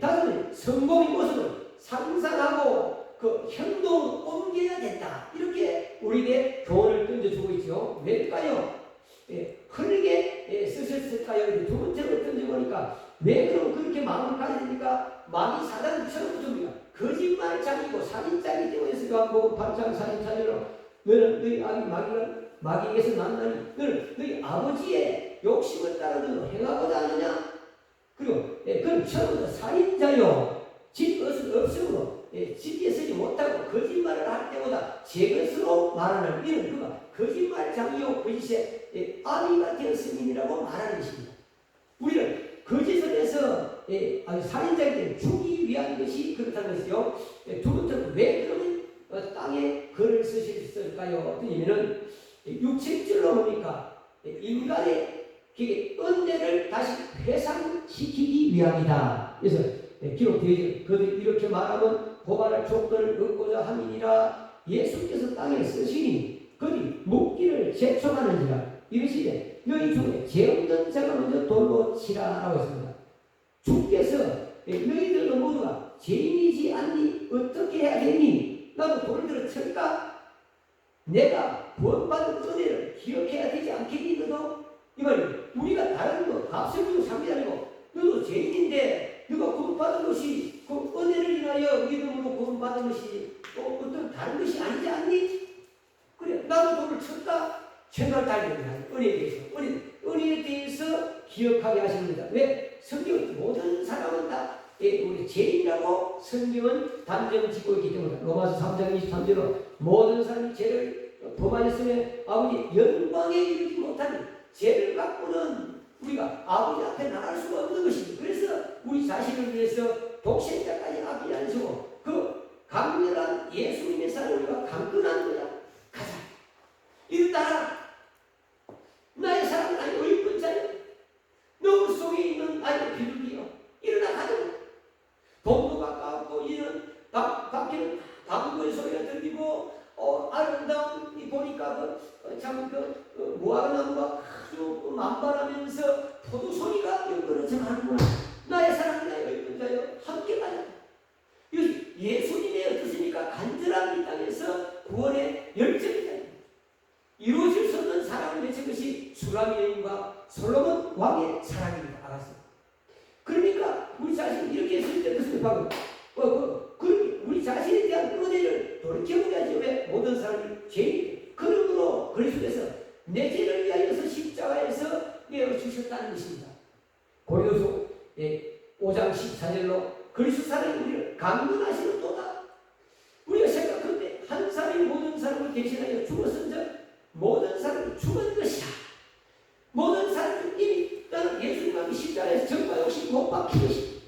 다섯째 성공의 모습을 상상하고 그 행동을 옮겨야 된다. 이렇게 우리에게 교훈을 던져주고 있죠. 왜일까요? 흐르게 쓰셨을까요? 두 번째로 던져보니까 왜 그럼 그렇게 마음을 가져야 됩니까? 마귀 사단은 처음 줍니다. 거짓말장이고 살인장이 되어있으니까 8장 44절로 너는 너희 마귀에게서 만나니 너는 너희 아버지의 욕심을 따라 너 행하고자 하느냐? 그리고 그럼 처음부터 살인자요 집 것은 없으므로 쉽게 쓰지 못하고 거짓말을 할 때보다 제 것으로 말하는 이는 그가 거짓말장이요 거짓의 아비가 되었음이라고 말하는 것입니다. 우리는 거짓을 해서 아주 살인자이기 때문에 죽이기 위한 것이 그렇다는 것이요. 두 번째는 왜 그러면 땅에 글을 쓰셨을까요? 그러면은 육체적으로 보니까 인간의 은혜를 다시 회상시키기 위함이다. 그래서 기록되어져 그들이 이렇게 말하면 고발할 조건을 얻고자 함이니라. 예수께서 땅에 쓰시니 그들이 묻기를 재촉하는지라. 이르시되 너희 중에 죄 없는 자가 먼저 돌로 치라라고 했습니다. 주께서 너희들도 모두가 죄인이지 않니 어떻게 해야겠니? 나도 돌을 들어 칠까? 내가 구원받은 은혜를 기억해야 되지 않겠니? 너도? 이 말이 우리가 다른 거 값을 주고 산 게 아니고 너도 죄인인데 너가 구원받은 것이 그 은혜를 인하여 믿음으로 구원받은 것이 또 어떤 다른 것이 아니지 않니? 그래 나도 돌을 쳤다? 최선을 다하는 은혜에 대해서 은혜에 대해서 기억하게 하십니다. 왜? 성경은 모든 사람은 다 우리 죄인이라고 성경은 단정을 짓고 있기 때문에 로마서 3장 23절로 모든 사람이 죄를 범하였으면 아버지 영광에 이르지 못하니 죄를 갖고는 우리가 아버지 앞에 나갈 수가 없는 것입니다. 그래서 우리 자신을 위해서 독생자까지 아끼지 않으시고 그 강렬한 예수님의 사랑을 우리가 강건한 거야. 가자. 이를 따라 나의 사랑은 아니 의쁜 자여 너울 속에 있는 아이의 비둘기여 일어나 가자. 돈도 가까웠고 이는 밖에는 방구의 소리가 들리고 아름다운 이 보니까 무화과나무가 아주 만발하면서 포도 소리가 연거러져 가는구나. 나의 사랑은 나의 의쁜 자여 함께 가자. 예수님의 어떻습니까? 간절한 이 땅에서 구원의 열정이다. 이루어질 수 없는 사랑을 맺은 것이 수라미 여인과 솔로몬 왕의 사랑입니다. 알았어요. 그러니까 우리 자신이 이렇게 했을 때 무슨 방금 우리 자신에 대한 은혜를 돌이켜보야지. 왜? 모든 사람이 죄인 그러므로 그리스도께서 내 죄를 위하여서 십자가에서 내어주셨다는 것입니다. 고린도서 5장 14절로 그리스도 사랑이 우리를 강건하시는 도다. 우리가 생각하는데 한 사람이 모든 사람을 대신하여 죽었은즉 모든 사람이 죽은 것이야. 모든 사람이 이미 나는 예수님과 십자가에서 정과 역시 못 박힌 것이.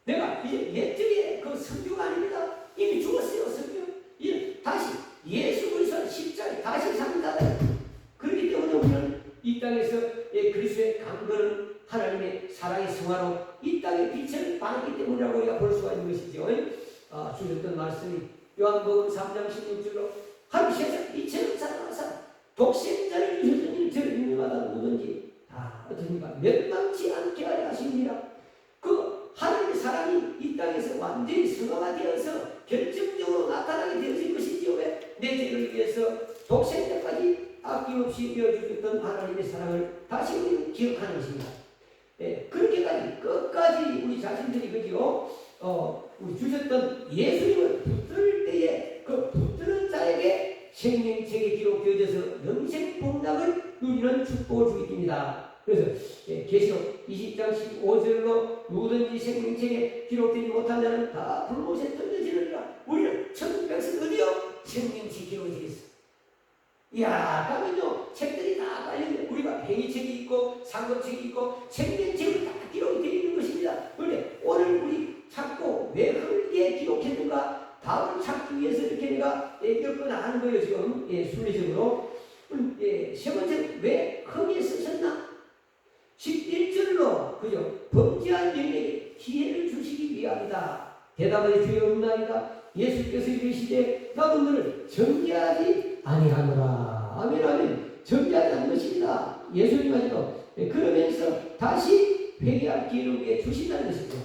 내가 이제 옛적에 그 성교가 아닙니다. 이미 죽었어요. 성교. 이제 다시 예수 그리스도 십자가에 다시 산다. 그렇기 때문에 우리는 이 땅에서 그리스도의 강건은 하나님의 사랑의 성화로 이 땅의 빛을 발하기 때문이라고 우리가 볼 수가 있는 것이죠. 주셨던 말씀이 요한복음 3장 16절로 하나님 세상 이체를 사랑하사 독생자를 주셨으니 저를 믿음마다 누구든지 다 어떻습니까? 멸망치 않게 하려 하십니다. 그 하나님의 사랑이 이 땅에서 완전히 성화가 되어서 결정적으로 나타나게 되어진 것이지요. 왜? 내 죄를 위해서 독생자까지 아낌없이 이어주셨던 하나님의 사랑을 다시 우리는 기억하는 것입니다. 그렇게까지 끝까지 우리 자신들이 그죠? 우리 주셨던 예수님을 붙들 때에 그 붙드는 자에게 생명책에 기록되어져서 영생 복락을 누리는 축복을 주기 때문이다. 그래서 계시록 20장 15절로 누구든지 생명책에 기록되지 못한 자는 다 불못에 던져지느니라. 우리는 천국 백성 어디요? 생명책 기록되겠어. 이야, 가면요 책들이 다 깔려있는데 우리가 행위책이 있고 상급책이 있고 생명책이 다 기록이 되어 있는 것입니다. 그런데 오늘 우리 찾고 왜 흙에 기록했는가? 답을 찾기 위해서 이렇게 내가 엮어나가는 거예요. 지금 순리적으로. 세 번째, 왜 흙에 쓰셨나? 11절로 그죠? 범죄한 영에게 기회를 주시기 위함이다. 대답하되 주여 없나이다. 예수께서 이르시되 나도 너를 정죄하지 아니하노라. 아멘 아멘. 정죄하지 않는 것입니다. 예수님께서 그러면서 다시 회개할 기회를 위해 주신다는 것이죠.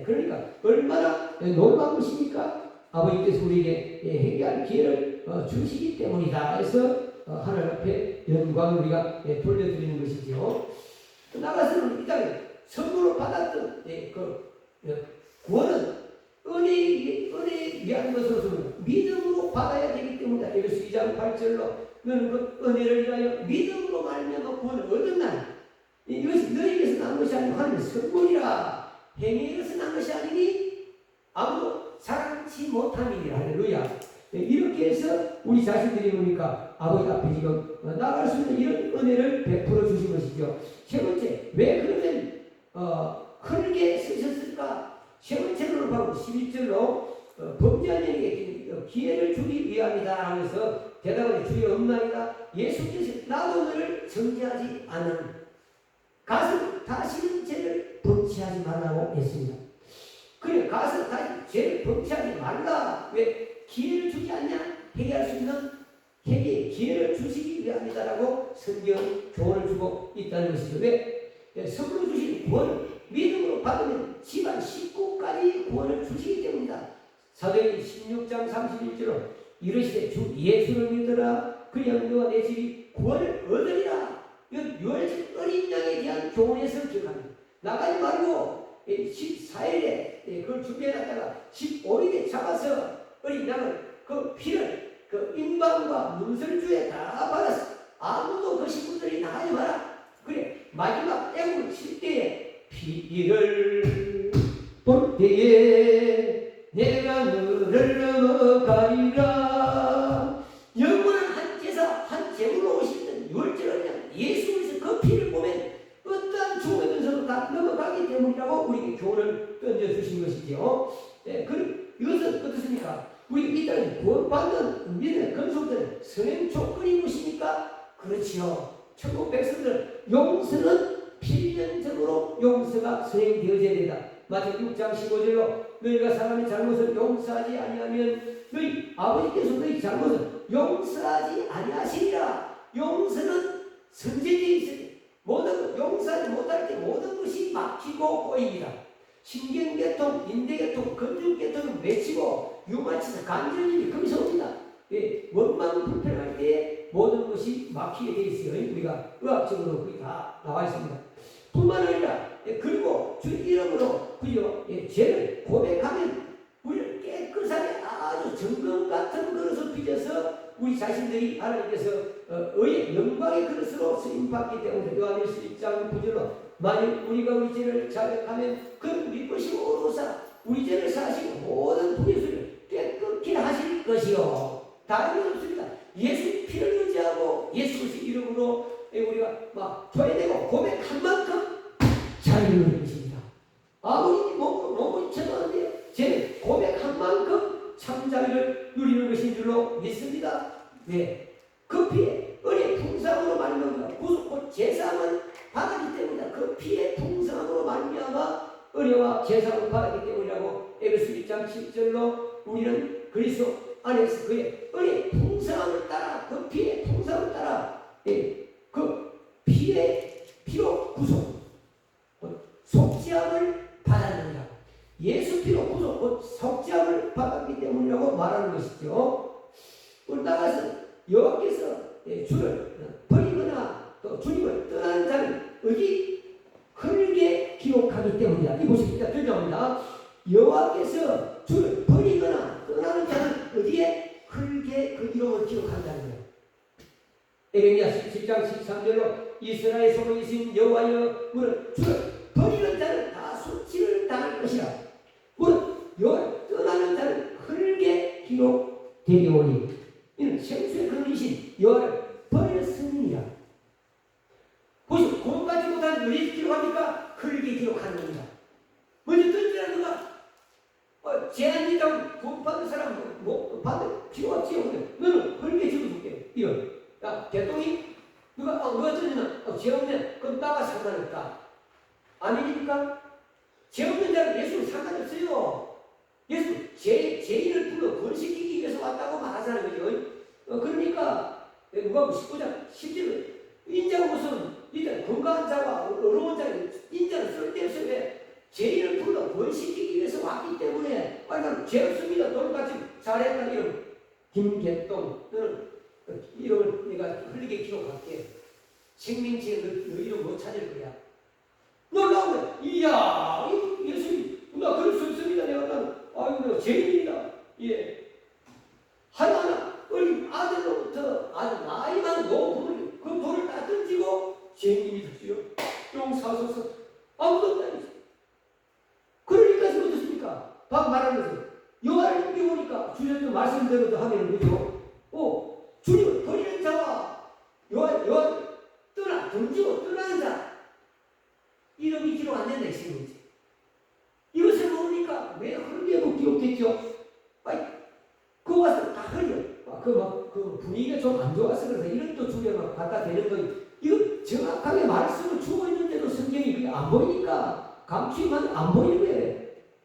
그러니까 얼마나 놀라운 것입니까? 아버지께서 우리에게 회개할 기회를 주시기 때문이다. 해서 하나님 앞에 영광을 우리가 돌려드리는 것이죠. 나가서는 이 땅에 선물로 받았던 그 구원은 은혜에 위한 것으로서는 믿음으로 받아야 되기 때문이다. 에베소 2장 8절로 너는 그 은혜를 위하여 믿음으로 말미암아 구원을 얻었나니 이것이 너희에게서 난 것이 아니고 하나님의 선물이라. 행위에서 난 것이 아니니 아무도 못함이니라. 할렐루야. 이렇게 해서 우리 자신들이 보니까 아버지 앞에 지금 나갈 수 있는 이런 은혜를 베풀어 주신 것이죠. 세 번째, 왜 그러면 크게 쓰셨을까? 세 번째로 바로 11절로 범죄한 자에게 기회를 주기 위함이다 하면서 대답을 주의 없나이다. 예수께서 나도 너를 정죄하지 않은 가서 다시는 죄를 범치하지 말라고 했습니다. 그래 가서 다시 죄를 범치하지 말라. 왜? 기회를 주지 않냐? 회개할 수 있는 회개의 기회를 주시기 위함이다라고 성경 교훈을 주고 있다는 것이죠. 왜? 선물로 주신 구원을 믿음으로 받으면 집안 식구까지 구원을 주시기 때문이다. 사도행전 16장 31절로 이르시되 주 예수를 믿으라. 그리하면 너와 내 집이 구원을 얻으리라. 이건 유월절 어린 양에 대한 교훈에서 기억합니다. 나가지 말고 14일에 그걸 준비해놨다가 15일에 잡아서 어린 양을 그 피를 그 임방과 문설주에 다 받았어. 아무도 그 식구들이 나가지 마라. 그래 마지막 애국을 칠 때에 피를 볼 때에 내가 너를 넘어가리라. 영원한 한 제사 한 제물로 오시는 유월절 어린 양 예수 그리스도 그 피를 보면 어떠한 죽음의 근성도 다 넘어가기 때문이라고 우리에게 교훈을 던져주신 것이죠. 이것은 어떻습니까? 우리 이 땅에 구원받는 믿음의 근속들은 선행 조건이 무엇입니까? 그렇지요. 천국 백성들 용서는 필연적으로 용서가 선행되어져야 된다. 마태복음 6장 15절로 너희가 사람의 잘못을 용서하지 아니하면 너희 아버지께서 너희 잘못을 용서하지 아니하시리라. 용서는 선제되어 있으니 모든 용서하지 못할 때 모든 것이 막히고 꼬입니다. 신경계통, 인대계통, 근육계통은 맺히고 유마치나 관절염이 거기서 옵니다. 원망 불편할 때 모든 것이 막히게 되어 있어요. 우리가 의학적으로 거기 다 나와 있습니다. 뿐만 아니라 그리고 주 이름으로 그리고 죄를 고백하면 우리를 깨끗하게 아주 정금 같은 그릇을 빚어서 우리 자신들이 하나님께서 의의 영광의 그릇으로 쓰임받기 때문에 요한일서 1장 9절로 만일 우리가 우리 죄를 자백하면 그 우리 것이 오로사 우리 죄를 사시고 모든 불의를 깨끗게 하실 것이요. 다른 게 없습니다. 예수 피를 의지하고 예수 그리스도 이름으로 우리가 막 토해내고 고백한 만큼 자유를 누리는 것입니다. 아무리 몸이 쳐도안돼요. 제 고백한 만큼 참 자유를 누리는 것인 줄로 믿습니다. 네. 그 피에 은혜 풍성함으로 말미암아 구속 제사함을 받았기 때문이다. 그 피의 풍성함으로 말미암아 은혜와 제사함을 받았기 때문이라고 에베소 1장 7절로 우리는 그리스도 안에서 그의 은혜 풍성함을 따라 그 피의 풍성함을 따라 그 피의 피로 구속 속죄함을 받았느니라. 예수 피로 구속 속죄함을 받았기 때문이라고 말하는 것이죠. 오늘 나가서 여호와께서 주를 버리거나 또 주님을 떠나는 자는 어디 흙에 기록하기 때문이다. 이 보십니까? 등장합니다. 여호와께서 주를 버리거나 떠나는 자는 어디에 흙에 그 이름을 기록한다는 거예요. 에레미야 17장 13절로 이스라엘 소명이신 여호와여 무릇 주를 버리는 자는 다 수치를 당할 것이라. 무릇 여호와를 떠나는 자는 흙에 기록되리오니 이는 생수의 근원이신 여호와를 버렸음이니라. 보시오. 구원받지 못한 너희 기록합니까? 흙에 기록하는 겁니다. 먼저 던지라는 거가 제한이라고 구원받은 사람 받을 필요 없지요. 너는 흙에 집어줄게. 이런. 야 대통령이 누가 던지면 죄 없네. 그럼 나가 상관없다. 아닙니까? 죄 없는 자는 예수는 상관없어요. 예수 죄인을 불러 구원시키기 위해서 왔다고 말하자는 거죠. 그러니까 누가 19장 10절은 인자가 무슨 일단 건강한 자와 어려운 자는 인자는 쓸데없어. 왜? 죄인을 불러 구원시키기 위해서 왔기 때문에 난 죄 없습니다. 돌같이 잘했다. 이름 김계동 너는 이름을 내가 흘리게 기록할게. 생명지에 너 이름 못 찾을 거야. 놀라우네. 이야 예수님 나 그럴 수 없습니다. 내가 아이고 죄인입니다. 예. 하나하나 어린 아들로부터 아주 나이만 높은 그 돌을 다 던지고 죄인님이 되시오. 용서하소서. 아무도 없다니죠. 그러니까 지금 어떻습니까? 방 말하는 것은 요한복음 보니까 주님도 말씀대로 하면 그죠? 주님을 버리는 자와 요한 던지고 떠나는 자 이름이 기록 안 된다 이 생각이지. 이것을 모르니까 왜 흘리고 기록됐죠? 그거 와서 다 흘려. 그 분위기가 좀 안 좋아서 그래서 이런 또 주변에 막 갖다 대는 거 이거 정확하게 말씀을 주고 있는데도 성경이 그게 안 보이니까 감추면 안 보이는 거예요.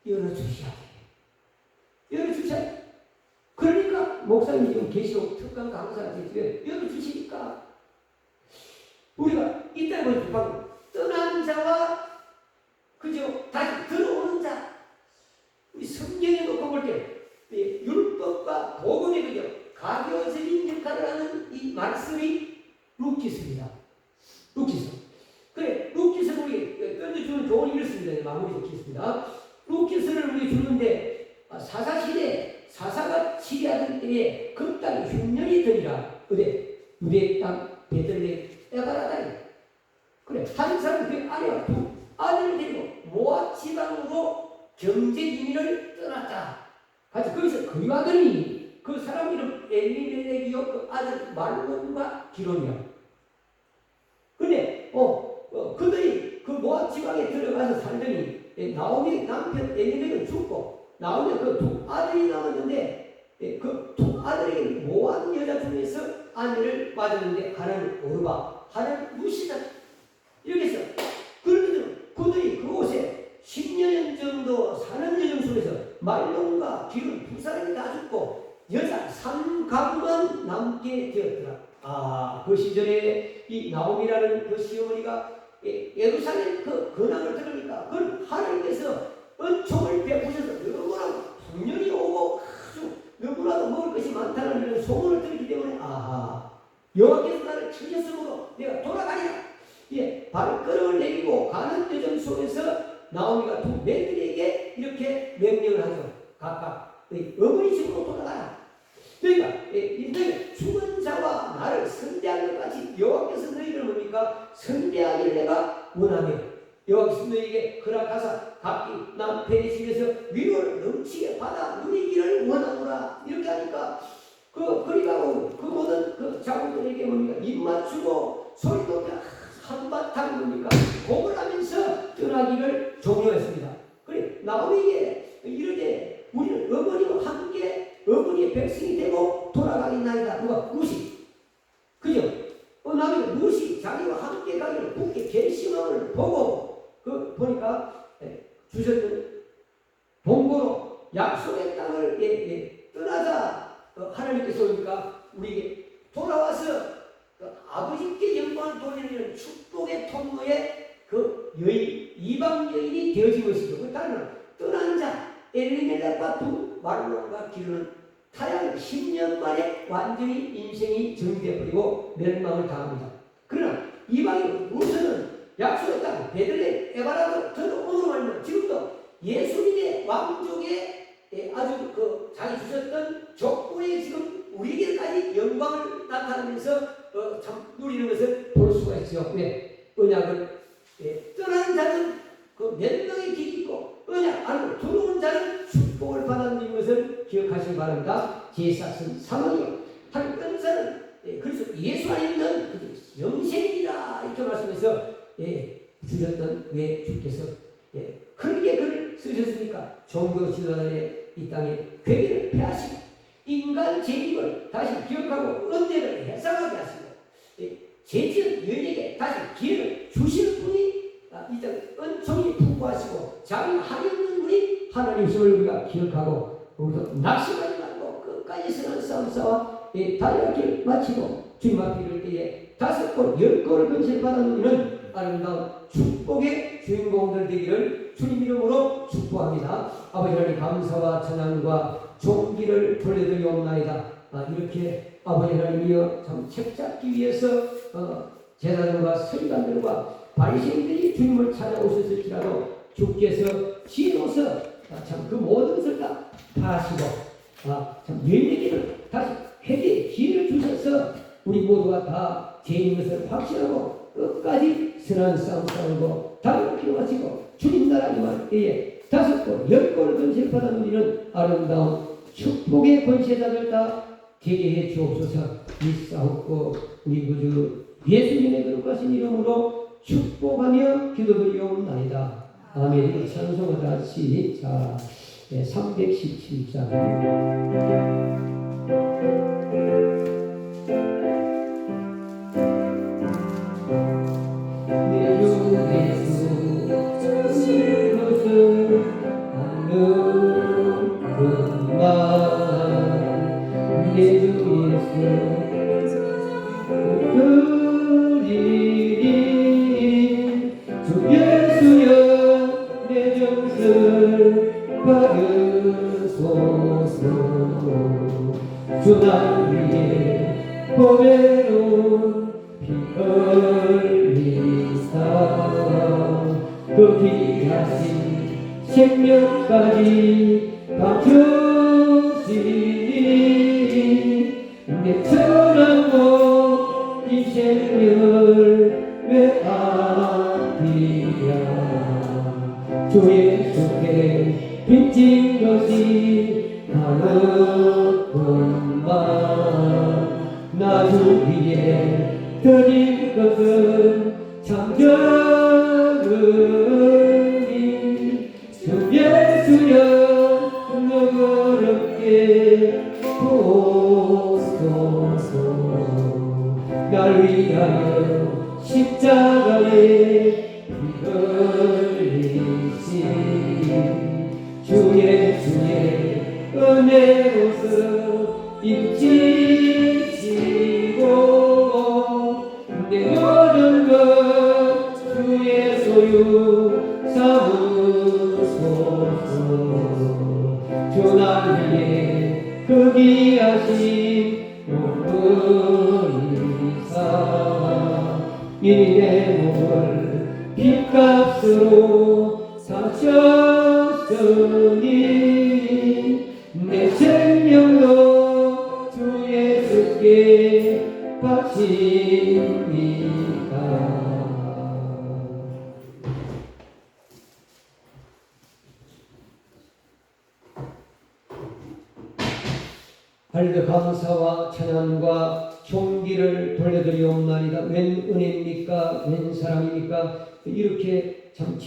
열어주셔야 돼. 열어주셔야 돼. 그러니까 목사님이 지금 계시록 특강 강사한테 집에 열어주시니까 우리가 이때 보니까 방금 떠난 자와 그죠? 다시 들어오는 자 우리 성경에 놓고 볼 때 율법과 복음의 그죠? 가교적인 역할을 하는 이 말씀이 루키스입니다. 루키스. 그래, 루키스는 우리 던져주는 좋은 일습니다. 마무리 짓겠습니다. 루키스를 우리 주는데 사사시대 사사가 치리하던 때에 그 땅에 흉년이 드니라. 어디? 유대 땅 베들레 에바라다니. 그래, 한 사람 그 아내와 두 아들을 데리고 모압 지방으로 경제 이민을 떠났다. 같이 거기서 거류하더니 그 사람 이름 엘리멜렉이요 그 아들 말론과 기론이야. 근데 그들이 그 모압 지방에 들어가서 살더니 나오미 남편 엘리멜렉은 죽고 나오미 그 두 아들이 남았는데 그 두 아들에게 모압 여자 중에서 아내를 맞았는데 하나는 오르바 하나는 루시다. 이렇게 해서 그들이 그곳에 10년 정도 사는 여정 속에서 말론과 기론 두 사람이 다 죽고 여자 3가구만 남게 되었더라. 그 시절에 이 나오미라는 그 시어머니가 예루살렘 그 근황을 들으니까 그걸 하나님께서 은총을 베푸셔서 너무나 풍년이 오고 아주 너무나도 먹을 것이 많다는 이런 소문을 들었기 때문에 여호와께서 나를 치셨으므로 내가 돌아가리라. 발걸음을 내리고 가는 여정 속에서 나오미가 두 며느리에게 이렇게 명령을 하죠. 각각 어머니 집으로 돌아가라. 그러니까 너희 죽은 자와 나를 선대하는 것 같이 여호와께서 너희를 뭡니까? 선대하기를 내가 원하며 여호와께서 너희에게 허락하사 각기 남편의 집에서 위로를 넘치게 받아 누리기를 원하노라. 이렇게 하니까 그리고 그 모든 그 자국들에게 뭡니까? 입 맞추고 소리 높여 한바탕 뭡니까? 곡을 하면서 떠나기를 종료했습니다. 그래 나오미에게 이르되 우리는 어머니와 함께 어머니의 백성이 되고 돌아가겠나이다. 누가? 루시. 그죠? 나오미가 루시 자기와 함께 가기를 굳게 결심함을 보고 보니까 주셨던 동고로 약속의 땅을 떠나자 하나님께서 오니까 우리에게 돌아와서 아버지께 영광을 돌리는 축복의 통로에 이방 여인이 되어진 것이죠. 그 다른 떠난 자 엘리멜렉과 두 말론과 기르는 타양 10년 만에 완전히 인생이 정리되어버리고 멸망을 당합니다. 그러나 이방인 루스는 약속의 땅 베들레 에바라도 들어오는 말면 지금도 예수님의 왕족의 아주 자기 주셨던 족보에 지금 우리에게까지 영광을 나타내면서 참 누리는 것을 볼 수가 있죠. 왜? 언약을 떠나는 자는 그 멸망의 길이 있고 언약 안으로 들어온 자는 축복을 받아들이는 것을 기억하시기 바랍니다. 제사슨 사망이요. 하나님 은사는 그래서 예수 안에 있는 영생이다 이렇게 말씀해서 주셨던 왜 주께서 그렇게 글을 쓰셨으니까 종교 지도자의 이 땅에 괴계를 폐하시고 인간 재림을 다시 기억하고 은혜를 해상하게 하시고 죄지은 여인에게 다시 기회를 주시는 분이 이 땅에 은총이 풍부하시고 자기가 한이 없는 분이 하나님이심을 우리가 기억하고 우리도 낙심하지 말고 끝까지 선한 싸움 싸워 다리를 마치고 주님 앞에 이를 때에 5골 10골을 근실 받아 누리는 아름다운 축복의 주인공들 되기를 주님 이름으로 축복합니다. 아버지 하나님 감사와 찬양과 존귀를 돌려드리옵나이다. 이렇게 아버지 하나님이여 참 책잡기 위해서 제사장과 서기관들과 바리새인들이 주님을 찾아오셨을지라도 주께서 지혜로서 참 그 모든 것을 다 파시고 참 여인에게는 다시 회개의 기회를 주셔서 우리 모두가 다 죄인 것을 확신하고 끝까지 선한 싸움 싸우고 다른 길을 마치고 주님 나라 임할 때에 5골 10골 권세를 받아 누리는 아름다운 축복의 권세자들 다 되게 해 주옵소서. 믿사옵고 우리 구주 예수님의 거룩하신 이름으로 축복하며 기도드리옵나이다. 아멘. 찬송하다 시작. 317장. 내 주에서 주신 것을 아는 것만 내 주에서 그리니 주 예수여 내 정승 받으소서. 주 날 위해 보배로운 피 흘리사 그 귀하신 생명까지 바쳐주시니 내 천하고 이 생명을 왜 아끼랴. 주 예수께 빚진 것이 하나뿐만 나 주 위에 드릴 것은 참전으니 주 예수여 너그럽게 보소서. 날 위하여 십자가에 피 흘리신 주 예수의 은혜로서 입지시고 내 모든 것 주의 소유 삼으소서. 주 날 위해 그 귀하신 몸을 사 이내 몸을 핏값으로 사셨으니 내 생명도 주 예수께 바칩니다. 할례 감사와 찬양과 존귀를 돌려드리옵나이다. 웬 은혜입니까? 웬 사랑입니까? 이렇게 참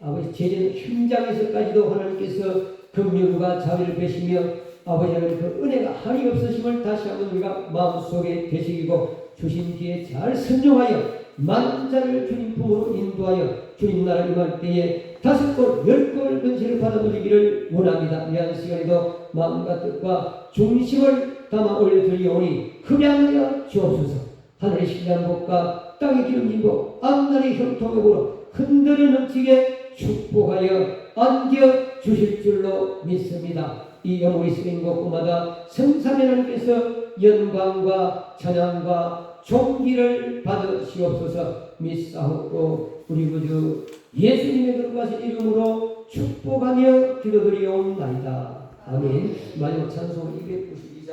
아버지 제전 현장에서까지도 하나님께서 긍휼과 자비를 베시며 아버지 하나님 그 은혜가 한이 없으심을 다시 한번 우리가 마음속에 되새기고 주신 뒤에 잘 순종하여 많은 자를 주님 품으로 인도하여 주님 나라 임할 때에 5골 10골 근세를 받아 누리기를 원합니다. 이한 시간에도 마음과 뜻과 중심을 담아 올려드리오니 흡양하여 주옵소서. 하늘의 신비한 복과 땅의 기름진 복 앞날의 형통복으로 흔들어 넘치게 축복하여 안겨 주실 줄로 믿습니다. 이 영혼이 쓰인 곳마다 성삼위 하나님께서 영광과 찬양과 존귀를 받으시옵소서. 믿사옵고 우리 구주 예수님의 거룩하신 이름으로 축복하며 기도드리옵나이다. 아멘. 마지막 찬송 292장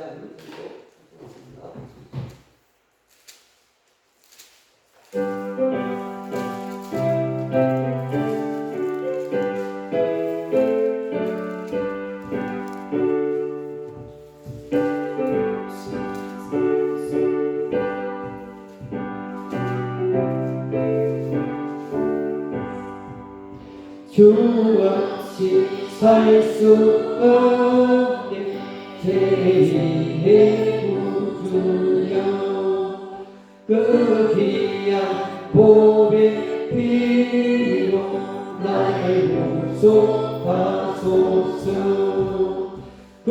주 없이 살 수 없네 죄인의 구주여 그 귀한 보배 피로 나를 구속하소서. 그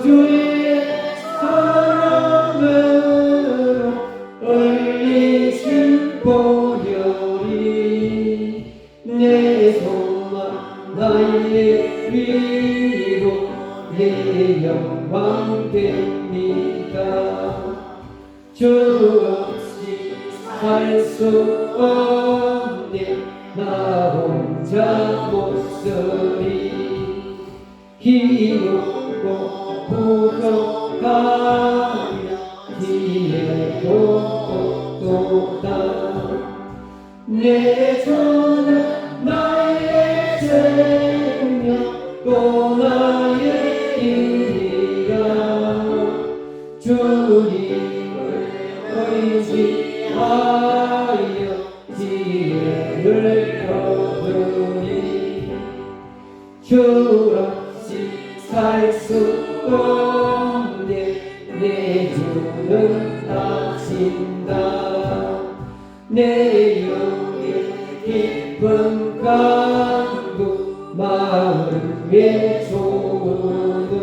주의 사랑으로 얼리신 보혈이 내 소망 나의 위로 내 영광 됩니다. 주 없이 살 수 없네 나 혼자 못서리 힘없고 부족하며 기회도 없도다. 내 손은 나의 생명 주님을 의지하여 지혜를 거두리 주 없이 살 수 없네 내 주는 하신다 내 영의 깊은 간구 마음의 소원을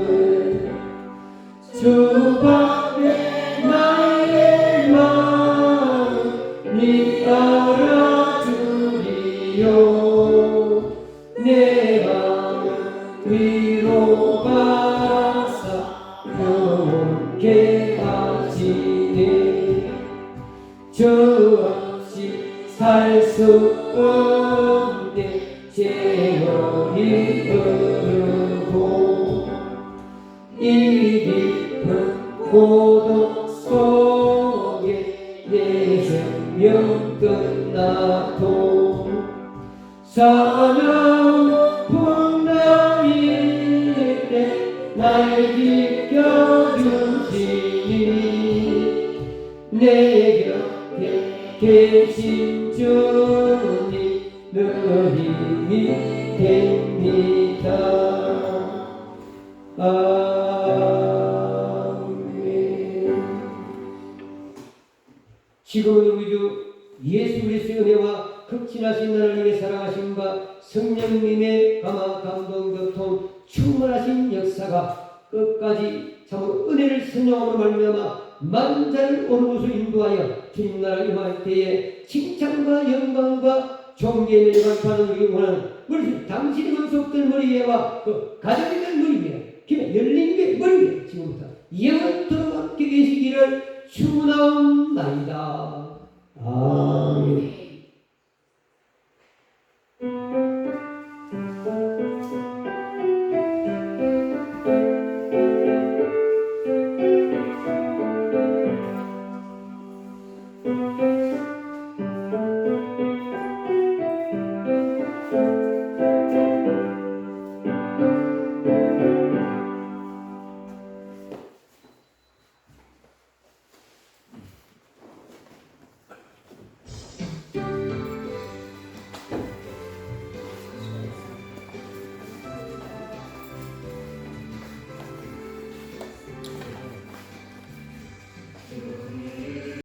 주 밖에 나의 마음이 따라 주리요 내 마음 위로 가사 영원케 하시네 주 없이 살 수 없네 세월이 흐르고 이 깊은 고독 속에 내 생명 끝나도 사랑 풍랑일 때 날 지켜주시니 내 곁에 계신 주님 늘 힘이 됩니다. 아멘. 지금은 우리 주 예수 그리스도의 은혜와 극진하신 하나님의 사랑하심과 성령님의 감화 감동 교통 충만하신 역사가 끝까지 참으로 은혜를 선용함으로 말미암아 만자를 옳은 곳으로 인도하여 주님 나라 임할 때에 칭찬과 영광과 존귀의 은혜를 간파하는 우리 원하는 우리 당신의 건속될 머리 위에와 그 가정이 된 머리 위에 김에 열린 게 머리 위에 지금부터 영원토록 함께 계시기를 축원하옵나이다. 아멘.